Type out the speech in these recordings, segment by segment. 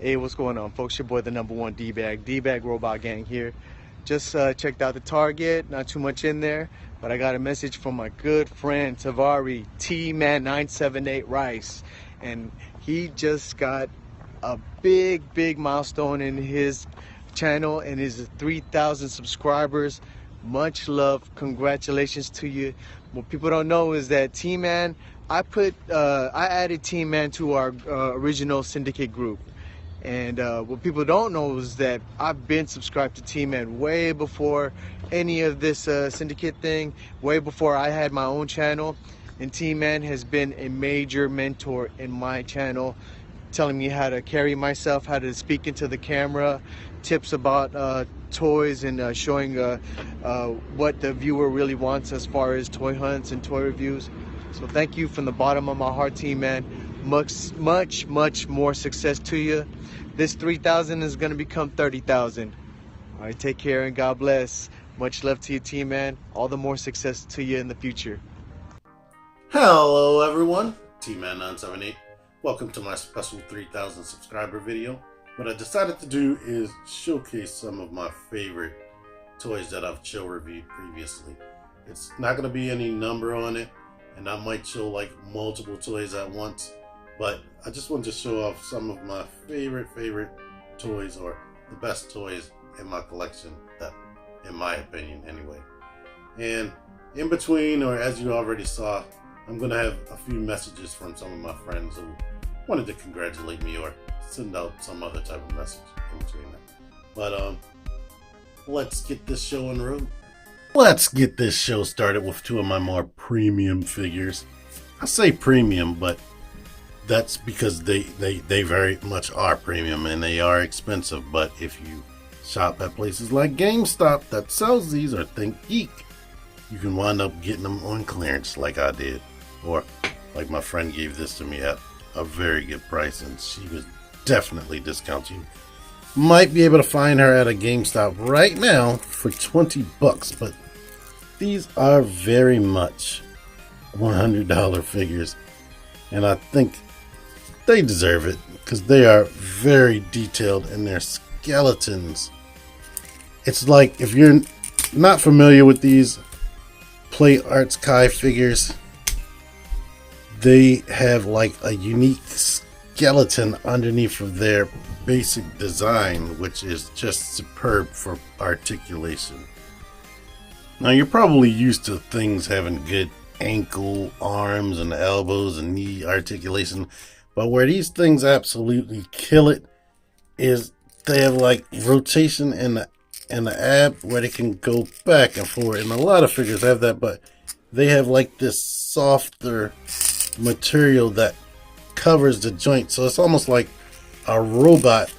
Hey, what's going on, folks? Your boy, the number one D-Bag Robot Gang here. Just checked out the Target, not too much in there, but I got a message from my good friend Tavari, TMan 978 Rice, and he just got a big milestone in his channel and his 3,000 subscribers. Much love, congratulations to you. What people don't know is that TMan, I added TMan to our original Syndicate group. And what people don't know is that I've been subscribed to TMan way before any of this Syndicate thing, way before I had my own channel. And TMan has been a major mentor in my channel, telling me how to carry myself, how to speak into the camera, tips about toys, and showing what the viewer really wants as far as toy hunts and toy reviews. So thank you from the bottom of my heart, TMan. Much more success to you. This 3,000 is going to become 30,000. All right, take care and God bless. Much love to you, TMan. All the more success to you in the future. Hello everyone, TMan978. Welcome to my special 3,000 subscriber video. What I decided to do is showcase some of my favorite toys that I've chill reviewed previously. It's not going to be any number on it, and I might show like multiple toys at once, but I just wanted to show off some of my favorite toys, or the best toys in my collection, that in my opinion anyway. And in between, or as you already saw, I'm going to have a few messages from some of my friends who wanted to congratulate me or send out some other type of message in between that. But let's get this show on the road. Let's get this show started with two of my more premium figures. I say premium, but that's because they very much are premium and they are expensive. But if you shop at places like GameStop that sells these, or Think Geek, you can wind up getting them on clearance like I did. Or like my friend gave this to me at a very good price, and she was definitely discounting. Might be able to find her at a GameStop right now for 20 bucks, but these are very much $100 figures, and I think they deserve it because they are very detailed in their skeletons. It's like, if you're not familiar with these Play Arts Kai figures, they have like a unique skeleton underneath of their basic design, which is just superb for articulation. Now, you're probably used to things having good ankle, arms, and elbows and knee articulation, but where these things absolutely kill it is they have like rotation in the ab, where they can go back and forth, and a lot of figures have that, but they have like this softer material that covers the joint, so it's almost like a robot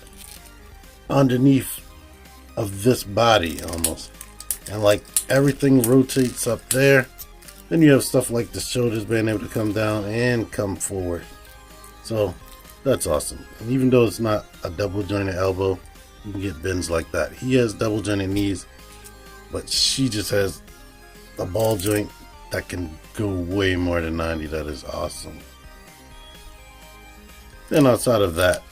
underneath of this body almost, and like everything rotates up there. Then you have stuff like the shoulders being able to come down and come forward, so that's awesome. And even though it's not a double jointed elbow, you can get bends like that. He has double jointed knees, but she just has a ball joint that can go way more than 90. That is awesome. Then outside of that,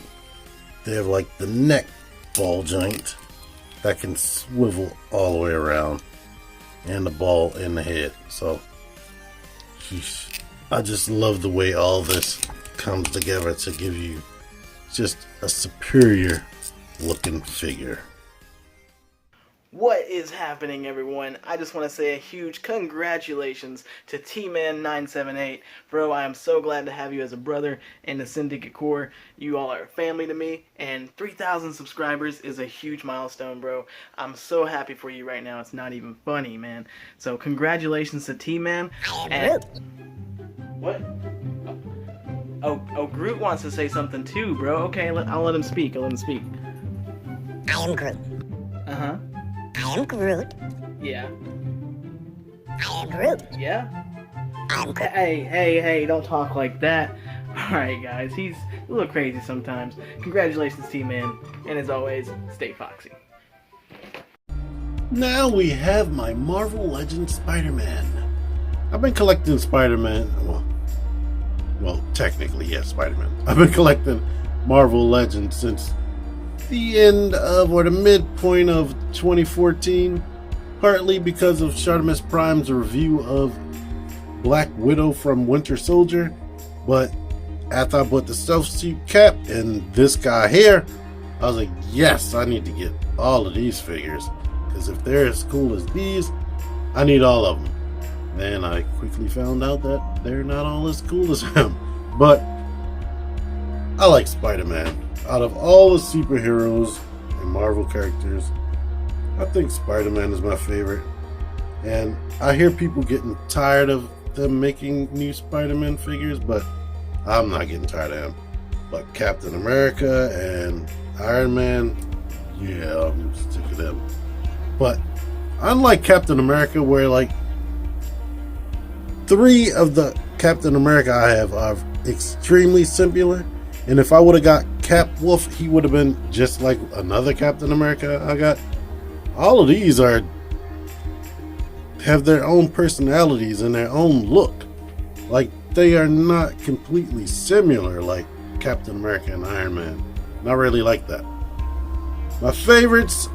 they have like the neck ball joint that can swivel all the way around, and the ball in the head. So I just love the way all this comes together to give you just a superior looking figure. What is happening, everyone? I just want to say a huge congratulations to TMan 978. Bro, I am so glad to have you as a brother in the Syndicate Corps. You all are family to me, and 3,000 subscribers is a huge milestone, bro. I'm so happy for you right now. It's not even funny, man. So congratulations to TMan. And what? Oh, Groot wants to say something too, bro. Okay, I'll let him speak. I am Groot. Uh-huh. I am Groot. Yeah. I am Groot. Yeah? I'm Groot. Hey, don't talk like that. Alright, guys, he's a little crazy sometimes. Congratulations, T-Man. And as always, stay foxy. Now we have my Marvel Legends Spider-Man. I've been collecting Spider-Man, well, technically, yes, Spider-Man. I've been collecting Marvel Legends since the end of, or the midpoint of 2014, partly because of Shartimus Prime's review of Black Widow from Winter Soldier. But after I bought the Stealth Suit cap and this guy here, I was like, yes, I need to get all of these figures, because if they're as cool as these, I need all of them. Then I quickly found out that they're not all as cool as him. But I like Spider-Man. Out of all the superheroes and Marvel characters, I think Spider-Man is my favorite. And I hear people getting tired of them making new Spider-Man figures, but I'm not getting tired of him. But Captain America and Iron Man, yeah, I'm sick of them. But unlike Captain America, where like 3 of the Captain America I have are extremely similar, and if I would have got Cap Wolf, he would have been just like another Captain America I got. All of these have their own personalities and their own look. Like, they are not completely similar like Captain America and Iron Man. Not really like that. My favorites,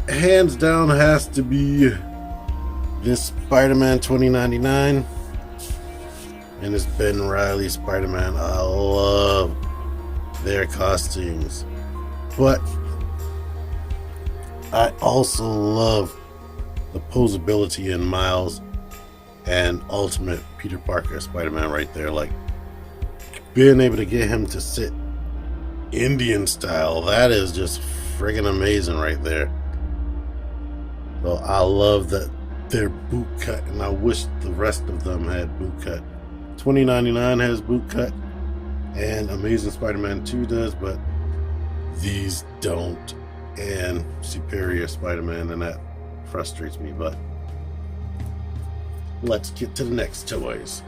hands down, has to be this Spider-Man 2099 and this Ben Reilly Spider-Man. I love their costumes, but I also love the posability in Miles and Ultimate Peter Parker Spider-Man right there. Like, being able to get him to sit Indian style, that is just friggin' amazing right there. So I love that they're boot cut, and I wish the rest of them had boot cut. 2099 has boot cut, and Amazing Spider-Man 2 does, but these don't. And Superior Spider-Man, and that frustrates me. But let's get to the next toys.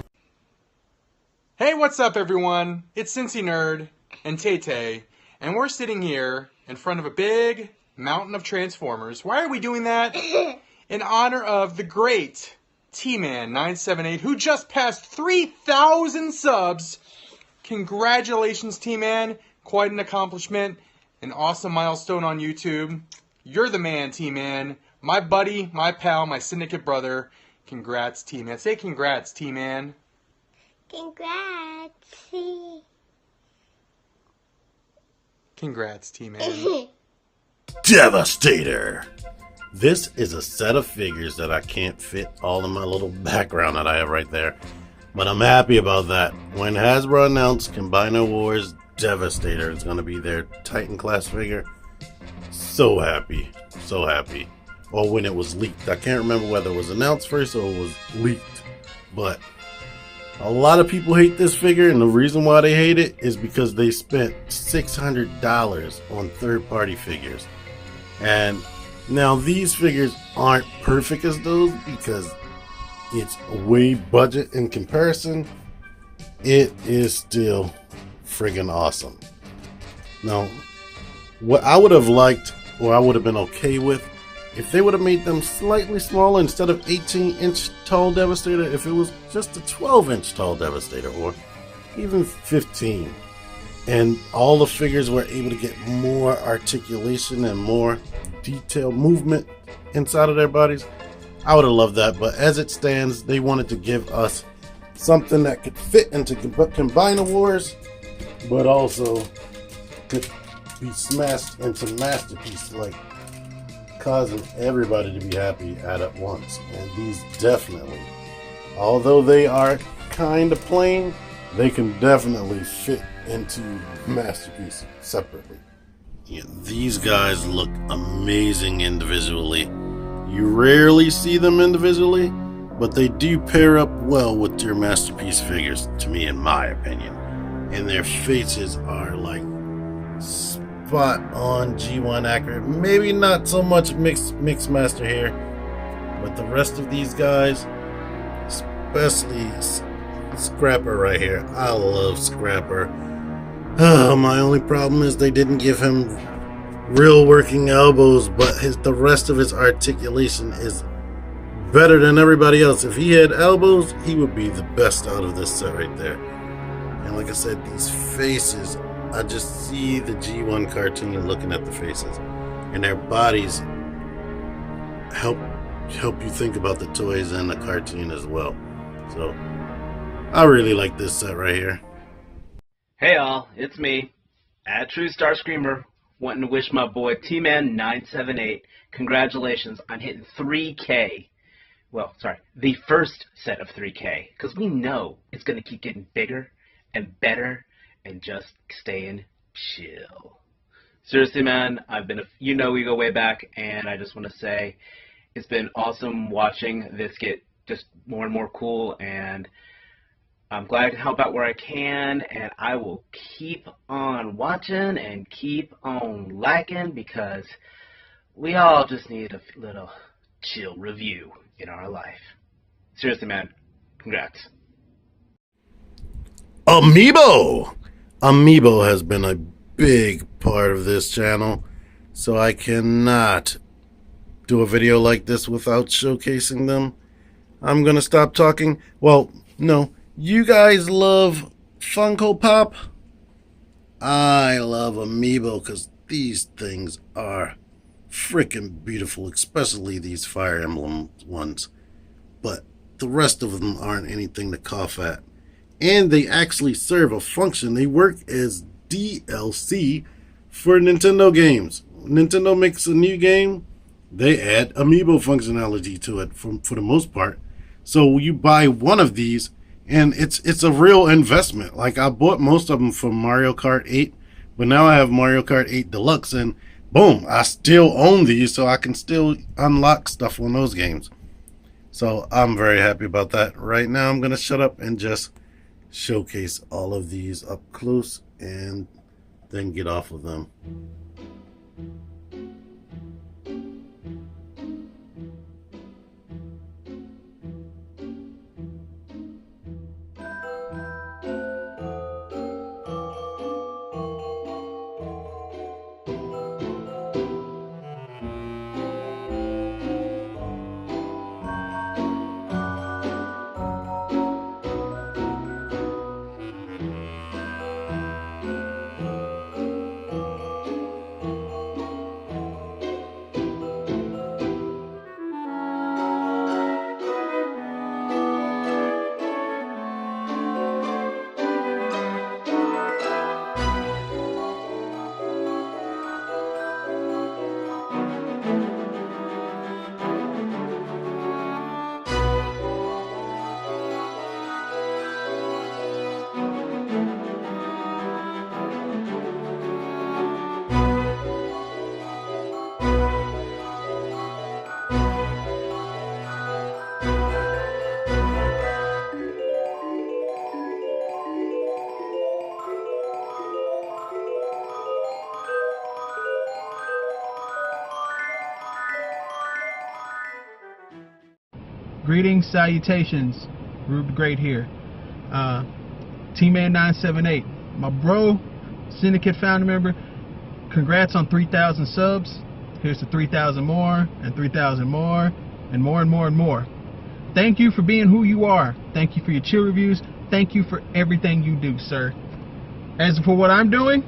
Hey, what's up everyone? It's Cincy Nerd and Tay-Tay, and we're sitting here in front of a big mountain of Transformers. Why are we doing that? In honor of the great TMan 978, who just passed 3,000 subs. Congratulations, TMan. Quite an accomplishment. An awesome milestone on YouTube. You're the man, TMan. My buddy, my pal, my syndicate brother. Congrats, TMan. Say congrats, TMan. Congrats. Congrats, TMan. Devastator! This is a set of figures that I can't fit all in my little background that I have right there. But I'm happy about that. When Hasbro announced Combiner Wars Devastator is going to be their Titan class figure, so happy. So happy. Or when it was leaked. I can't remember whether it was announced first or it was leaked. But a lot of people hate this figure, and the reason why they hate it is because they spent $600 on third-party figures. And now these figures aren't perfect as those because it's way budget in comparison. It is still friggin' awesome. Now, what I would have liked, or I would have been okay with, if they would have made them slightly smaller instead of 18-inch tall Devastator, if it was just a 12-inch tall Devastator, or even 15. And all the figures were able to get more articulation and more detailed movement inside of their bodies, I would have loved that. But as it stands, they wanted to give us something that could fit into Combiner Wars, but also could be smashed into Masterpiece, like causing everybody to be happy at once. And these definitely, although they are kind of plain, they can definitely fit into Masterpiece separately. Yeah, these guys look amazing individually. You rarely see them individually, but they do pair up well with your Masterpiece figures, to me, in my opinion. And their faces are like spot on G1 accurate. Maybe not so much Mixmaster here, but the rest of these guys, especially Scrapper right here. I love Scrapper. My only problem is they didn't give him real working elbows, but the rest of his articulation is better than everybody else. If he had elbows, he would be the best out of this set right there. And like I said, these faces I just see the G1 cartoon looking at the faces, and their bodies help you think about the toys and the cartoon as well. So I really like this set right here. Hey all, it's me, True Star Screamer, wanting to wish my boy TMan 978 congratulations on hitting 3K. Well, sorry, the first set of 3K, because we know it's going to keep getting bigger and better and just staying chill. Seriously, man, we go way back, and I just want to say it's been awesome watching this get just more and more cool, and I'm glad I can help out where I can, and I will keep on watching and keep on liking, because we all just need a little chill review in our life. Seriously, man, congrats. Amiibo! Amiibo has been a big part of this channel, so I cannot do a video like this without showcasing them. I'm gonna stop talking. Well, no, you guys love Funko Pop. I love Amiibo because these things are freaking beautiful, especially these Fire Emblem ones. But the rest of them aren't anything to cough at. And they actually serve a function. They work as DLC for Nintendo games. Nintendo makes a new game, they add Amiibo functionality to it for the most part. So you buy one of these, and it's a real investment. Like, I bought most of them for Mario Kart 8, but now I have Mario Kart 8 Deluxe, and boom, I still own these, so I can still unlock stuff on those games. So I'm very happy about that. Right now I'm going to shut up and just showcase all of these up close and then get off of them. Greetings, salutations, Rube the Great here. TMan 978, my bro, Syndicate founder member. Congrats on 3,000 subs. Here's to 3,000 more, and 3,000 more, and more and more and more. Thank you for being who you are. Thank you for your chill reviews. Thank you for everything you do, sir. As for what I'm doing,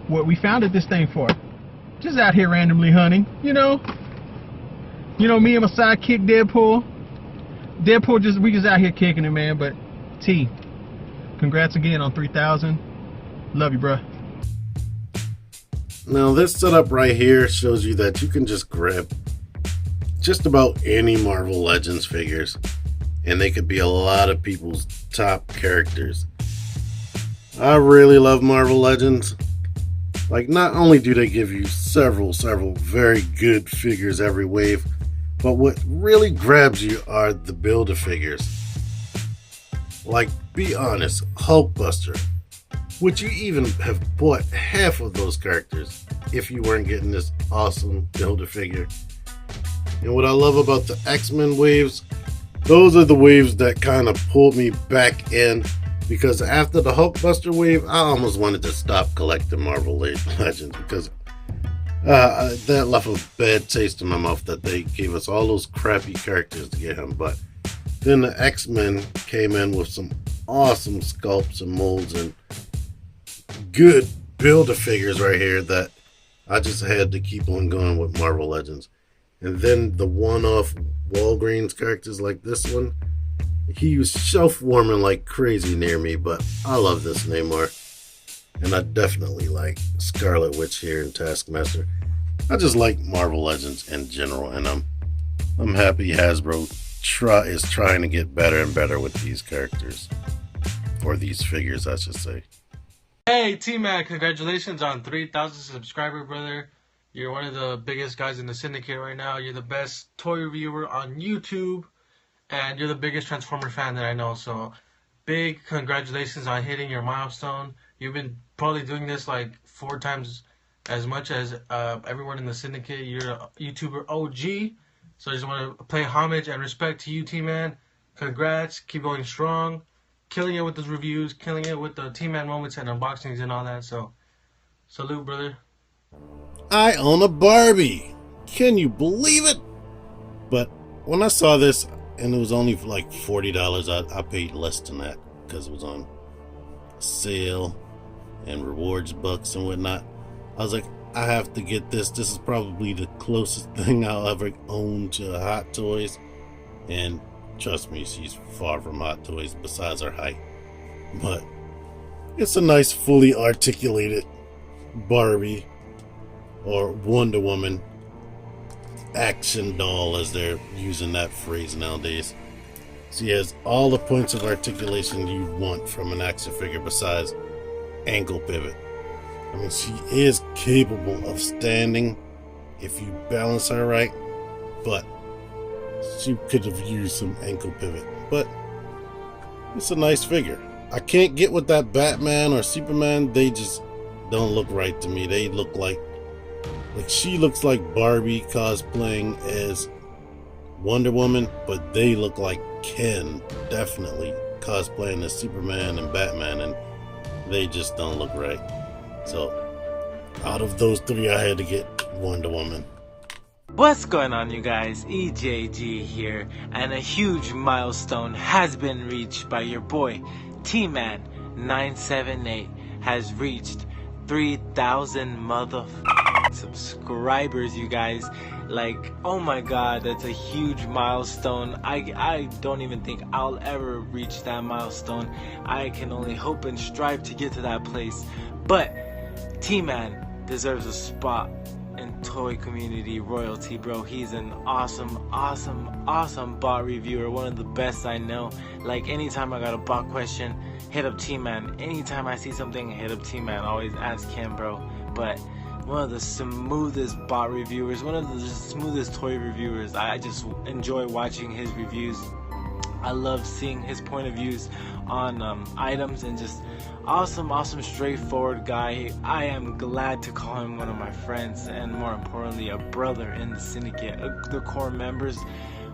what we founded this thing for, just out here randomly hunting, you know, me and my sidekick Deadpool. We just out here kicking it, man. But T, congrats again on 3,000. Love you, bro. Now this setup right here shows you that you can just grab just about any Marvel Legends figures, and they could be a lot of people's top characters. I really love Marvel Legends. Like, not only do they give you several very good figures every wave, but what really grabs you are the Build-A-Figures. Like, be honest, Hulkbuster. Would you even have bought half of those characters if you weren't getting this awesome Build-A-Figure? And what I love about the X-Men waves, those are the waves that kind of pulled me back in, because after the Hulkbuster wave, I almost wanted to stop collecting Marvel Legends, because that left a bad taste in my mouth that they gave us all those crappy characters to get him. But then the X-Men came in with some awesome sculpts and molds, and good Build-A-Figures right here that I just had to keep on going with Marvel Legends. And then the one-off Walgreens characters like this one, he was shelf-warming like crazy near me, but I love this Namor. And I definitely like Scarlet Witch here and Taskmaster. I just like Marvel Legends in general, and I'm happy Hasbro is trying to get better and better with these characters. Or these figures, I should say. Hey, TMan, congratulations on 3,000 subscriber, brother. You're one of the biggest guys in the Syndicate right now. You're the best toy reviewer on YouTube, and you're the biggest Transformer fan that I know. So, big congratulations on hitting your milestone. You've been probably doing this like 4 times as much as everyone in the Syndicate. You're a YouTuber OG. So I just want to pay homage and respect to you, TMan. Congrats. Keep going strong. Killing it with those reviews, killing it with the TMan moments and unboxings and all that. So, salute, brother. I own a Barbie. Can you believe it? But when I saw this, and it was only for like $40, I paid less than that because it was on sale and rewards bucks and whatnot. I was like, I have to get this. This is probably the closest thing I'll ever own to Hot Toys. And trust me, she's far from Hot Toys besides her height. But it's a nice, fully articulated Barbie or Wonder Woman action doll, as they're using that phrase nowadays. She has all the points of articulation you want from an action figure besides ankle pivot. I mean, she is capable of standing if you balance her right, but she could have used some ankle pivot. But it's a nice figure. I can't get with that Batman or Superman. They just don't look right to me. They look like she looks like Barbie cosplaying as Wonder Woman, but they look like Ken definitely cosplaying as Superman and Batman, and they just don't look right. So out of those 3, I had to get Wonder Woman. What's going on, you guys? EJG here, and a huge milestone has been reached by your boy TMan 978 has reached 3,000 subscribers, you guys. Like, oh my god, that's a huge milestone. I don't even think I'll ever reach that milestone. I can only hope and strive to get to that place. But TMan deserves a spot in toy community royalty, bro. He's an awesome bot reviewer, one of the best I know. Like, anytime I got a bot question, hit up TMan. Anytime I see something, hit up TMan. Always ask him, bro. But one of the smoothest bot reviewers, one of the smoothest toy reviewers. I just enjoy watching his reviews. I love seeing his point of views on items, and just awesome straightforward guy. I am glad to call him one of my friends, and more importantly, a brother in the Syndicate. The core members,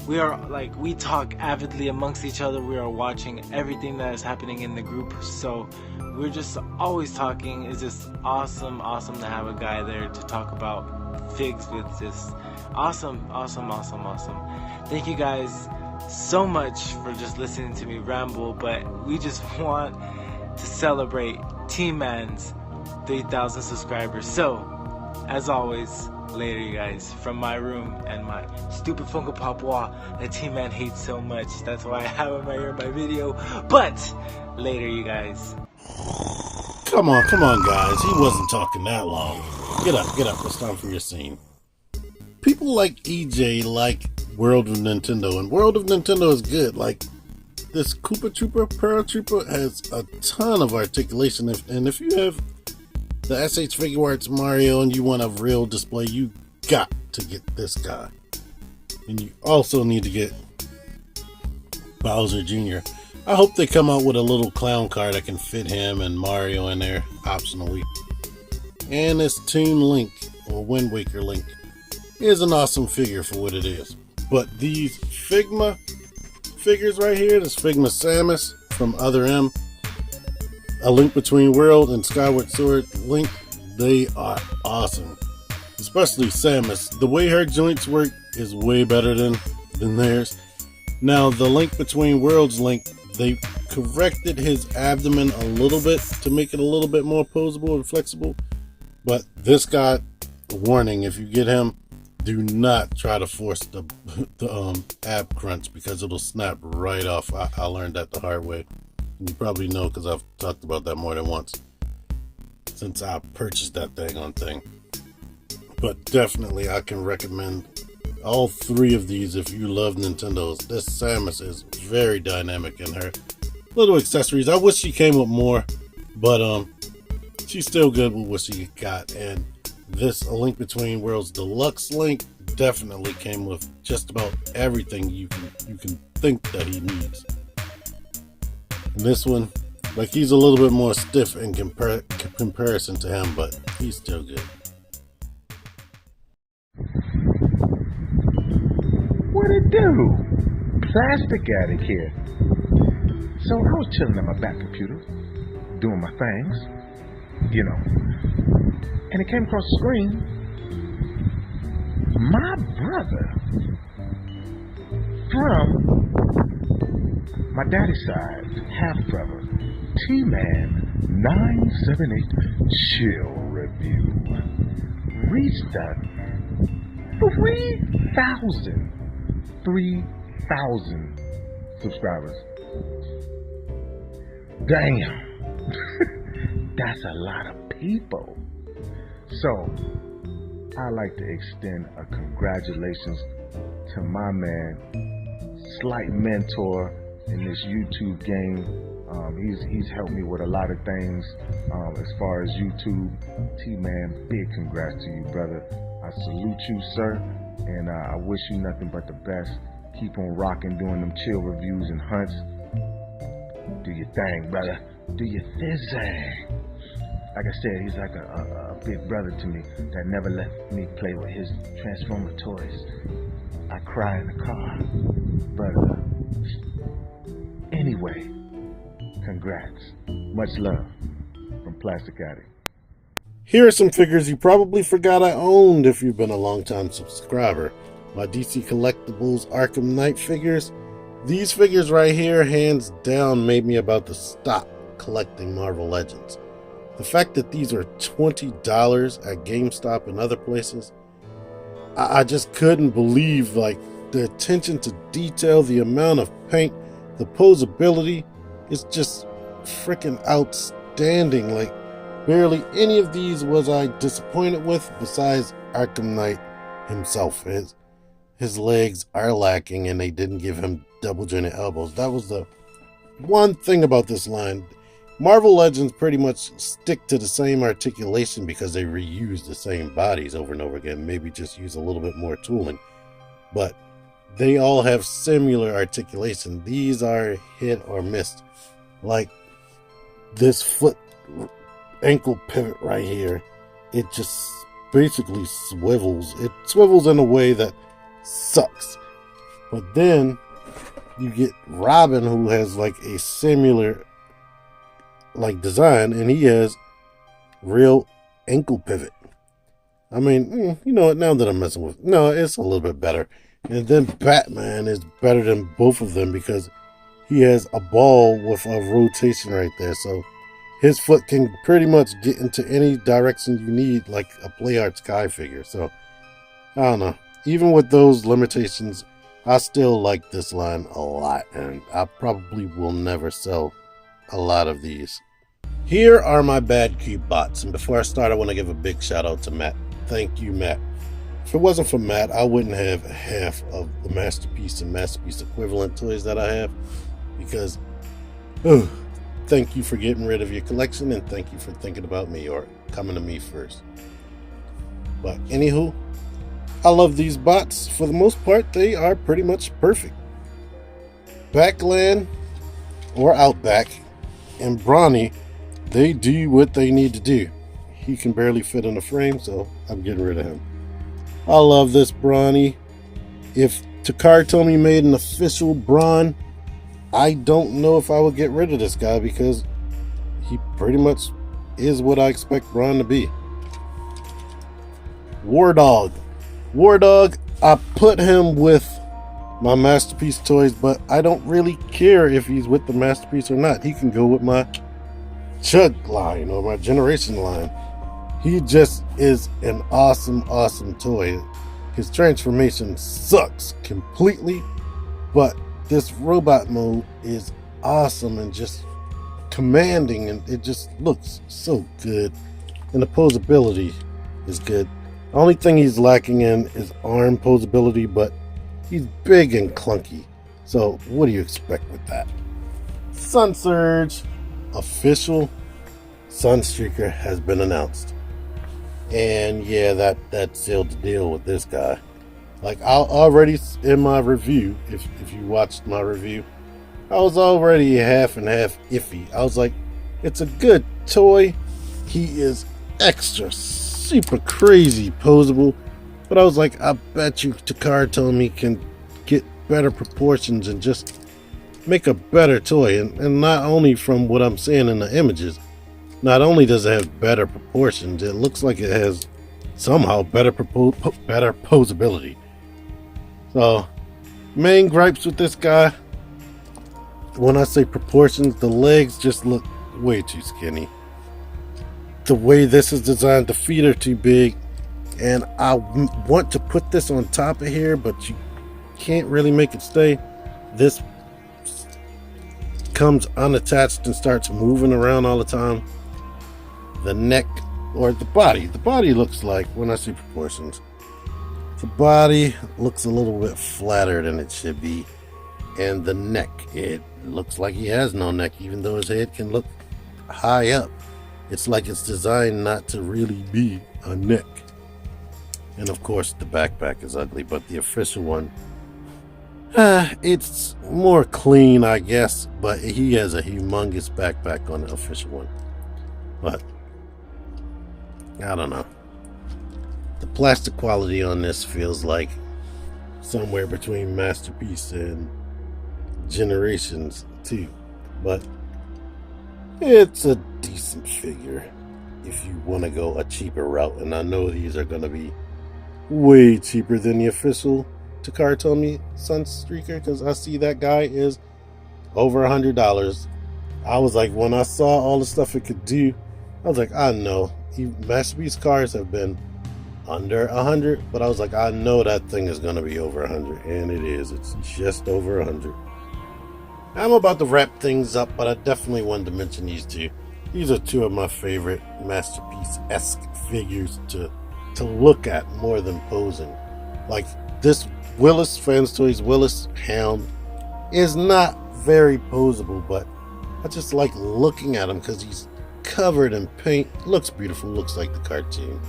we talk avidly amongst each other. We are watching everything that is happening in the group, so we're just always talking. It's just awesome to have a guy there to talk about FIGS with. Just awesome. Thank you guys so much for just listening to me ramble, but we just want to celebrate TMan's 3,000 subscribers. So, as always, later, you guys, from my room and my stupid Funko Pop wall that TMan hates so much. That's why I have him right here in my video. But later, you guys. Come on, guys. He wasn't talking that long. Get up. It's time for your scene. People like EJ like World of Nintendo, and World of Nintendo is good. Like, this Koopa Trooper, Paratrooper has a ton of articulation, and if you have the SH Figure Arts Mario and you want a real display, you got to get this guy. And you also need to get Bowser Jr. I hope they come out with a little clown car that can fit him and Mario in there, optionally. And this Toon Link, or Wind Waker Link, is an awesome figure for what it is. But these Figma figures right here, this Figma Samus from Other M, A Link Between World and Skyward Sword Link, they are awesome. Especially Samus. The way her joints work is way better than theirs. Now, the Link Between Worlds Link, they corrected his abdomen a little bit to make it a little bit more posable and flexible. But this guy, warning, if you get him, do not try to force the ab crunch because it'll snap right off. I learned that the hard way. You probably know because I've talked about that more than once since I purchased that thing on thing. But definitely I can recommend all 3 of these if you love Nintendo's. This Samus is very dynamic in her little accessories. I wish she came with more, but she's still good with what she got. And this A Link Between Worlds Deluxe Link definitely came with just about everything you can think that he needs. And this one, like, he's a little bit more stiff in comparison to him, but he's still good. What it do? Plastic Addict here. So I was chilling on my back computer, doing my things, you know, and it came across the screen. My brother from my daddy's side, half brother, TMan 978 Chill Review, reached the 3,000 subscribers. Damn. That's a lot of people. So I'd like to extend a congratulations to my man, slight mentor in this YouTube game. He's helped me with a lot of things as far as YouTube. T-Man, big congrats to you, brother. I salute you, sir, and I wish you nothing but the best. Keep on rocking, doing them chill reviews and hunts. Do your thing, brother. Do your thing. Like I said, he's like a big brother to me that never let me play with his Transformer toys. I cry in the car. But anyway, congrats. Much love from Plastic Addict. Here are some figures you probably forgot I owned if you've been a long-time subscriber. My DC Collectibles Arkham Knight figures. These figures right here, hands down, made me about to stop collecting Marvel Legends. The fact that these are $20 at GameStop and other places, I just couldn't believe, like, the attention to detail, the amount of paint, the posability. It's just freaking outstanding. Like, barely any of these was I disappointed with besides Arkham Knight himself. His legs are lacking and they didn't give him double jointed elbows. That was the one thing about this line. Marvel Legends pretty much stick to the same articulation because they reuse the same bodies over and over again, maybe just use a little bit more tooling, but they all have similar articulation. These are hit or missed. Like this foot ankle pivot right here, it just basically swivels. It swivels in a way that sucks. But then you get Robin, who has like a similar like design, and he has real ankle pivot. I mean, you know what, now that I'm messing with, no, it's a little bit better. And then Batman is better than both of them because he has a ball with a rotation right there, so his foot can pretty much get into any direction you need, like a Play Art Sky figure. So I don't know, even with those limitations, I still like this line a lot, and I probably will never sell a lot of these. Here are my Bad Cube bots, and before I start, I want to give a big shout out to Matt. Thank you, Matt. If it wasn't for Matt, I wouldn't have half of the Masterpiece and Masterpiece equivalent toys that I have, because thank you for getting rid of your collection, and thank you for thinking about me or coming to me first. But anywho, I love these bots. For the most part, they are pretty much perfect. Backland or Outback and Brawny, they do what they need to do. He can barely fit in a frame, so I'm getting rid of him. I love this Brawny. If Takara Tomy made an official Brawn, I don't know if I would get rid of this guy because he pretty much is what I expect Brawn to be. War Dog. I put him with my Masterpiece toys, but I don't really care if he's with the Masterpiece or not. He can go with my Chug line or my Generation line. He just is an awesome toy. His transformation sucks completely, but this robot mode is awesome and just commanding, and it just looks so good, and the posability is good. The only thing he's lacking in is arm posability, but he's big and clunky, so what do you expect with that? Sun Surge official Sunstreaker has been announced, and yeah, that sealed the deal with this guy. Like, I already in my review, if you watched my review, I was already half and half iffy. I was like, it's a good toy. He is extra super crazy posable, but I was like, I bet you Takara Tomy can get better proportions and just make a better toy. And not only from what I'm seeing in the images, not only does it have better proportions, it looks like it has somehow better posability. So, main gripes with this guy, when I say proportions, the legs just look way too skinny. The way this is designed, the feet are too big, and I want to put this on top of here, but you can't really make it stay. This comes unattached and starts moving around all the time. The neck, or the body looks like, when I say proportions, the body looks a little bit flatter than it should be, and the neck, it looks like he has no neck, even though his head can look high up. It's like it's designed not to really be a neck. And of course the backpack is ugly, but the official one, it's more clean, I guess, but he has a humongous backpack on the official one. But I don't know. The plastic quality on this feels like somewhere between Masterpiece and Generations 2, but it's a decent figure if you want to go a cheaper route, and I know these are going to be way cheaper than the official Takara Tomy Sunstreaker, because I see that guy is over $100. I was like, when I saw all the stuff it could do, I was like, I know Masterpiece cars have been under 100, but I was like, I know that thing is going to be over 100, and it is. It's just over 100. I'm about to wrap things up, but I definitely wanted to mention these two. These are two of my favorite Masterpiece-esque figures to look at more than posing. Like, this Willis Fans Toys Willis Hound is not very posable, but I just like looking at him because he's covered in paint. Looks beautiful, looks like the cartoon,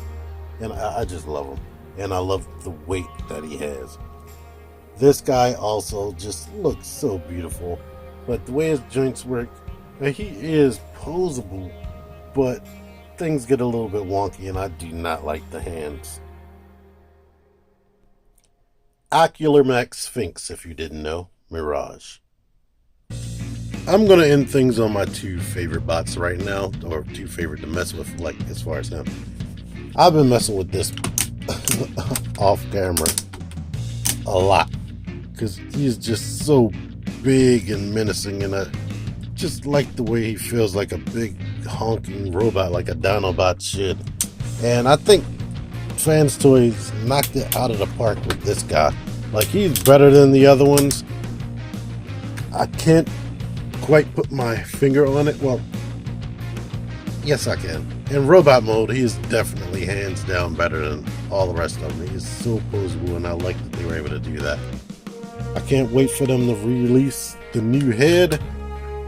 and I just love him, and I love the weight that he has. This guy also just looks so beautiful, but the way his joints work, he is posable, but things get a little bit wonky, and I do not like the hands. Ocular Max Sphinx, if you didn't know, Mirage. I'm going to end things on my two favorite bots right now, or two favorite to mess with, like, as far as him. I've been messing with this off camera a lot, because he's just so big and menacing, and I just like the way he feels like a big honking robot, like a Dinobot should. And I think Fans Toys knocked it out of the park with this guy. Like, he's better than the other ones. I can't quite put my finger on it. Well, yes I can. In robot mode, he is definitely hands down better than all the rest of them. He is so posable, and I like that they were able to do that. I can't wait for them to release the new head.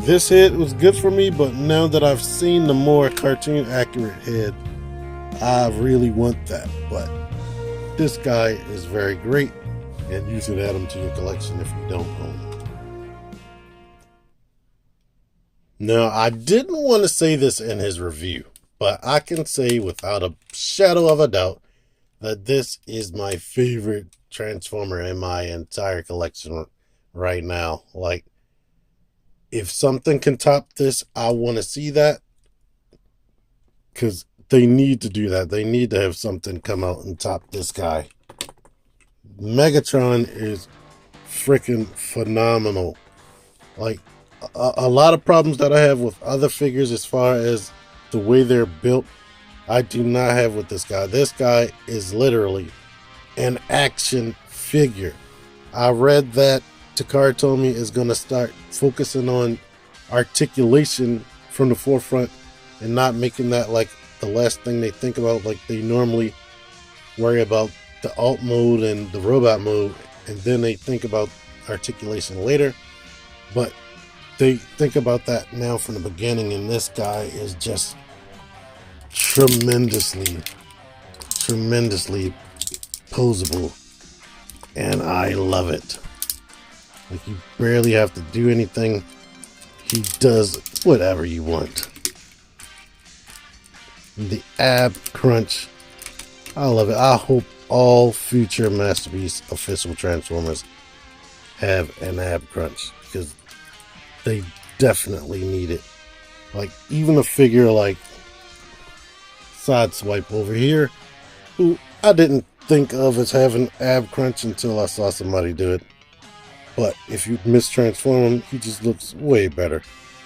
This head was good for me, but now that I've seen the more cartoon accurate head, I really want that. But this guy is very great, and you should add him to your collection if you don't own him. Now, I didn't want to say this in his review, but I can say without a shadow of a doubt that this is my favorite Transformer in my entire collection right now. Like, if something can top this, I want to see that, because they need to do that. They need to have something come out and top this guy. Megatron is freaking phenomenal. Like a lot of problems that I have with other figures as far as the way they're built, I do not have with this guy. This guy is literally an action figure. I read that Takara Tomy is going to start focusing on articulation from the forefront and not making that like the last thing they think about, like they normally worry about the alt mode and the robot mode, and then they think about articulation later. But they think about that now from the beginning, and this guy is just tremendously posable, and I love it. Like, you barely have to do anything. He does whatever you want. The ab crunch, I love it. I hope all future Masterpiece official Transformers have an ab crunch, because they definitely need it. Like, even a figure like Sideswipe over here, who I didn't think of as having ab crunch until I saw somebody do it. But if you mistransform him, he just looks way better.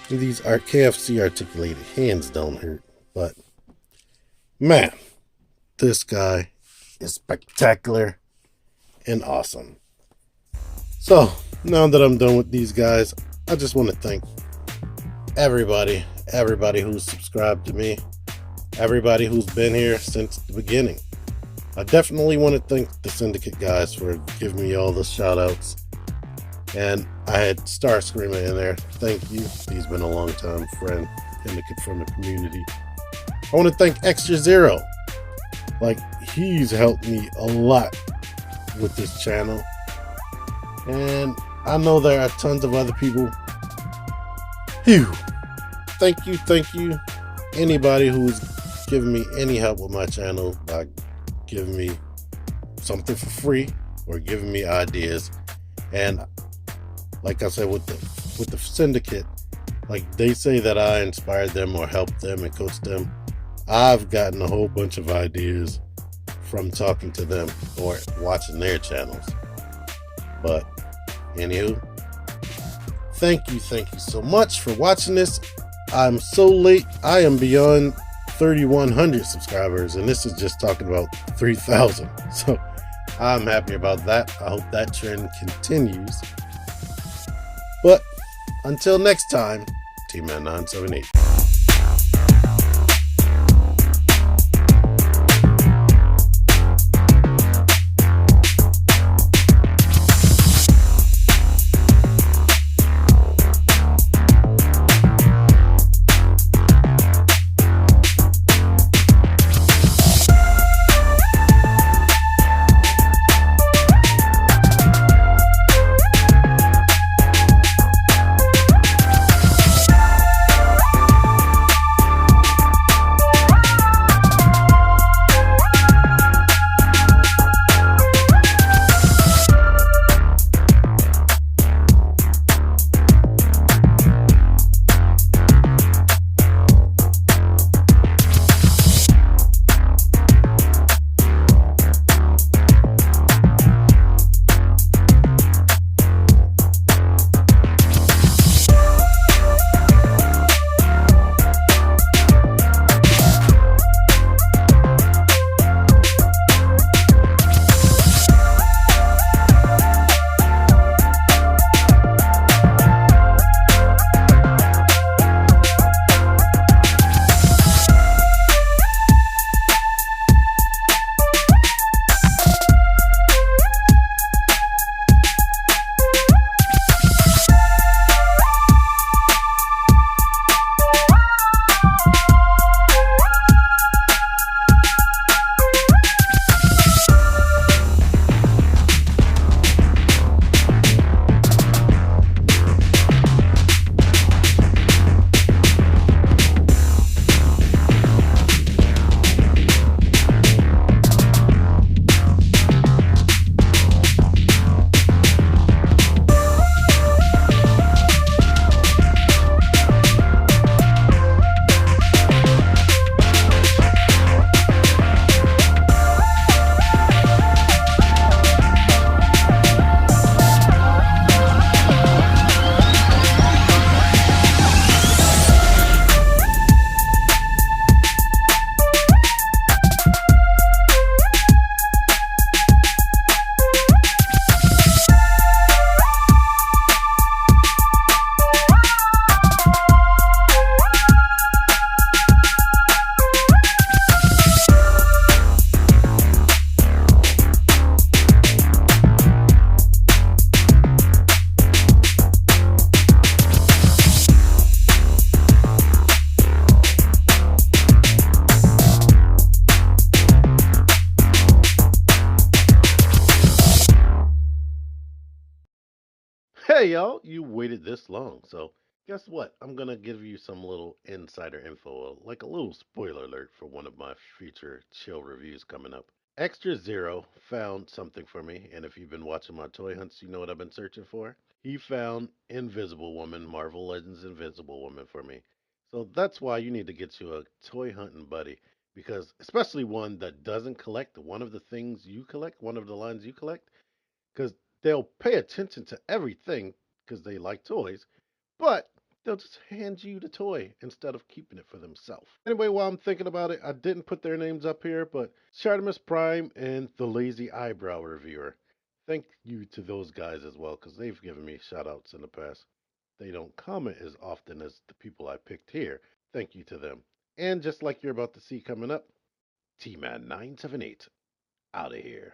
And these KFC articulated hands don't hurt. But man, this guy is spectacular and awesome. So now that I'm done with these guys, I just want to thank everybody who's subscribed to me, everybody who's been here since the beginning. I definitely want to thank the Syndicate guys for giving me all the shout outs. And I had Starscreamer in there. Thank you. He's been a long time friend from the community. I want to thank Extra Zero. Like, he's helped me a lot with this channel. And I know there are tons of other people. Phew. Thank you. Anybody who's given me any help with my channel by giving me something for free or giving me ideas. And like I said, with the Syndicate, like, they say that I inspired them or helped them and coached them. I've gotten a whole bunch of ideas from talking to them or watching their channels. But anywho, thank you so much for watching this. I'm so late. I am beyond 3,100 subscribers, and this is just talking about 3,000. So I'm happy about that. I hope that trend continues. But until next time, TMan 978. Hey y'all, you waited this long, so guess what? I'm gonna give you some little insider info, like a little spoiler alert for one of my future chill reviews coming up. Extra Zero found something for me, and if you've been watching my toy hunts, you know what I've been searching for. He found Invisible Woman, Marvel Legends Invisible Woman for me. So that's why you need to get you a toy hunting buddy, because especially one that doesn't collect one of the things you collect, one of the lines you collect, because they'll pay attention to everything because they like toys, but they'll just hand you the toy instead of keeping it for themselves. Anyway, while I'm thinking about it, I didn't put their names up here, but Shartimus Prime and the Lazy Eyebrow Reviewer. Thank you to those guys as well because they've given me shout outs in the past. They don't comment as often as the people I picked here. Thank you to them. And just like you're about to see coming up, TMan 978 out of here.